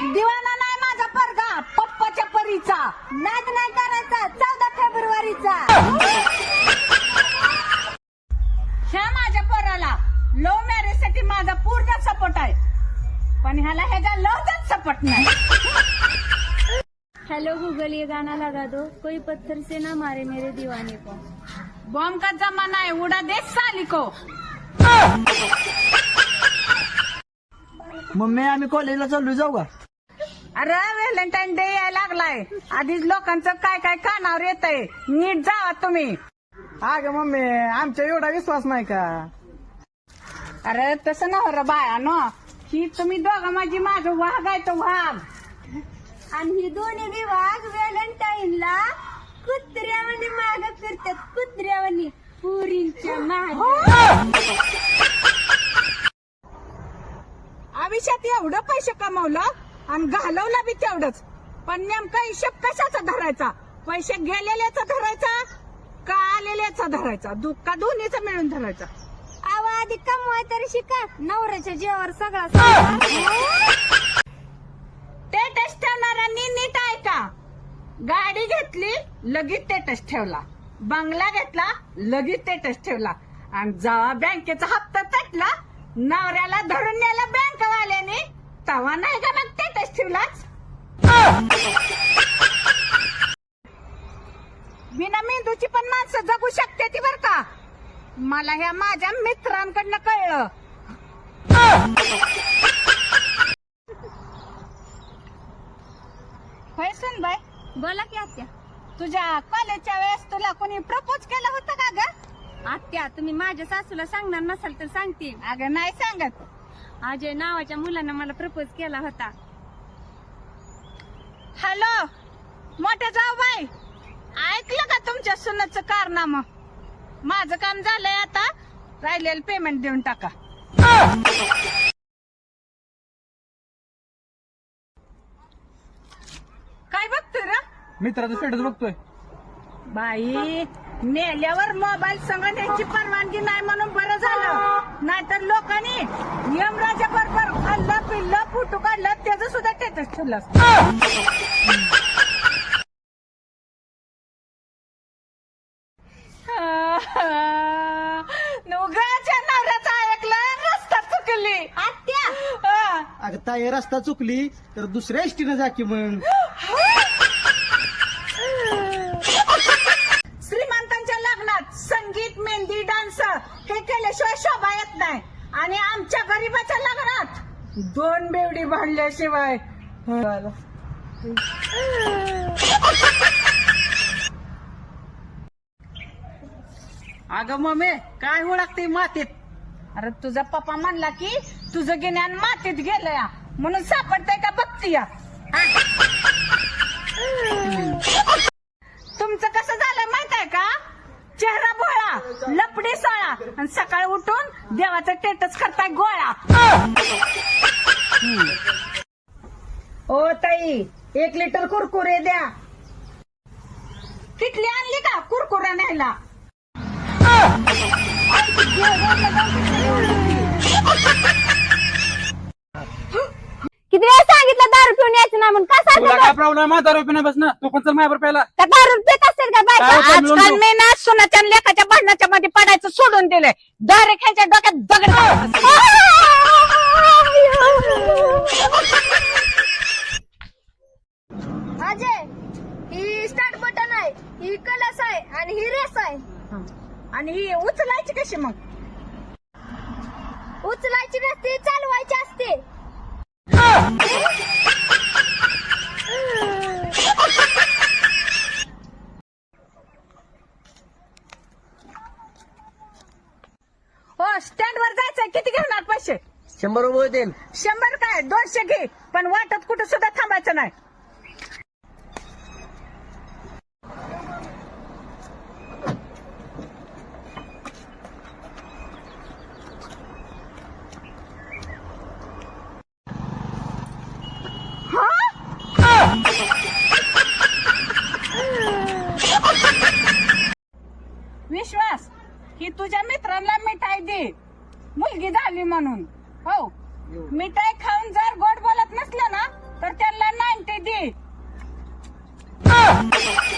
दिवाना नाही माझा परगा, पप्पाच्या परीचा. नाद नाही करायचा 14 फेब्रुवारीचा. ह्या माझ्या पोराला लव्ह मॅरेज साठी माझा पूर्ण सपोर्ट आहे, पण ह्याला ह्याचा लव्हचाच सपोर्ट नाही. हेलो गूगल, ये गाना लगा दो, कोई पत्थर से ना मारे मेरे दीवाने को. बॉम्ब का जमाना है, उड़ा दे साली को. मम्मी आम्ही कॉलेजला चाललो, जाऊ का? अरे व्हॅलेंटाईन डे यायला लागलाय, आधीच लोकांचं काय काय कानावर येतंय, नीट जावा तुम्ही. अगं मम्मी आमच्या एवढा विश्वास नाही का? अरे तसं ना रे बायानो, ही तुम्ही दोघं माझं वाघ आहे तो वाघ. आणि ही दोन्ही विभाग व्हॅलेंटाईनला कुत्र्यावानी माग फिरतात, कुत्र्यावानी पुरींच्या माग. आयुष्यात एवढं पैसे कमवलं आणि घालवलं बी तेवढंच, पण नेमका हिशोब कशाचा धरायचा? पैसे गेलेल्याचा धरायचा का आलेल्याचा धरायचा? का दोन्हीचा मिळून धरायचा? आधी कमवाय तरी शिका, नवऱ्याच्या जीवावर सगळा. टेटस ठेवणाऱ्यांनी नीट ऐका. गाडी घेतली लगेच टेटस ठेवला, बंगला घेतला लगेच टेटस ठेवला, आणि जेव्हा बँकेचा हप्ता तटला, नवऱ्याला धरून नेला बँकवाल्याने, तवा नाही का मग टेटस ठेवलाच. बिना मेंदूची पण माणसं जगू शकते ती बर का. मला ह्या माझ्या मित्रांकडनं कळलं. होय सुनबाई, बोला की आत्या. तुझ्या कॉलेजच्या वेळेस तुला कोणी प्रपोज केलं होतं का ग? आत्या, तुम्ही माझ्या सासूला सांगणार नसाल तर सांगते. अगं नाही सांगत. अजय नावाच्या मुलानं मला प्रपोज केला होता. हॅलो मोठे जाऊबाई, ऐकलं का तुमच्या सुनाचं कारनामं? माझं काम झालंय, आता राहिलेलं पेमेंट देऊन टाका. काय बघतोय रे? मित्राचं स्टेटस बघतोय. बाई, नेल्यावर मोबाईल संग न्यायची परवानगी नाही म्हणून बरं झालं, नाहीतर लोकांनी यमराजा बरोबर खाल्लं पिल्लं फोटो काढलं त्याचं सुद्धा स्टेटस ठेवलं असतं. उगाच्या नवऱ्याचं ऐकलं, रस्ता चुकली. आत्या, अगं ताई रस्ता चुकली तर दुसऱ्या एसटीनं जा की मग. श्रीमंतांच्या लग्नात संगीत, मेहंदी, डान्स हे केल्याशिवाय शोभा येत नाही, आणि आमच्या गरीबाच्या लग्नात 2 बेवडी भांडल्याशिवाय. अगं मम्मी काय ओळखते मातीत? अरे तुझा पप्पा म्हणला की तुझं ज्ञान मातीत गेलंय म्हणून सापडतंय का बघती या. तुमचं कसं झालं माहित आहे का? चेहरा भोळा, लपडी साळा, आणि सकाळी उठून देवाचं टेटस करताय गोळा. ओ ताई, 1 लिटर कुरकुरे द्या. किटली आणली का कुरकुरा न्यायला? किती वेळा सांगितलं दारू पिऊन यायचं ना म्हणून. का तुला सांगतो काय प्रॉब्लेम आहे? 10 रुपये बस ना, तू पण चल माझ्यावर प्यायला. का दारू पित असेल का बायका? काय होतं? आजकाल मी ना सुनाच्या आणि लेकाच्या भांडणाच्या मध्ये पडायचं सोडून दिलंय. डायरेक्ट ह्याच्या डोक्यात दगड घालायचा. अजय, ही स्टार्ट बटन आहे, ही कलस आहे, आणि ही रेस आहे. आणि ही उचलायची कशी मग? उचलायची नसते, चालवायची असते. हो, स्टँड वर जायचंय. किती घेणार पैसे? 100 रुपये देईल. 100 काय 200 घे, पण वाटत कुठं सुद्धा थांबायचं नाही. विश्वास की तुझ्या मित्रांना मिठाई दे, मुलगी झाली म्हणून. हो, मिठाई खाऊन जर गोड बोलत नसलं ना तर आहे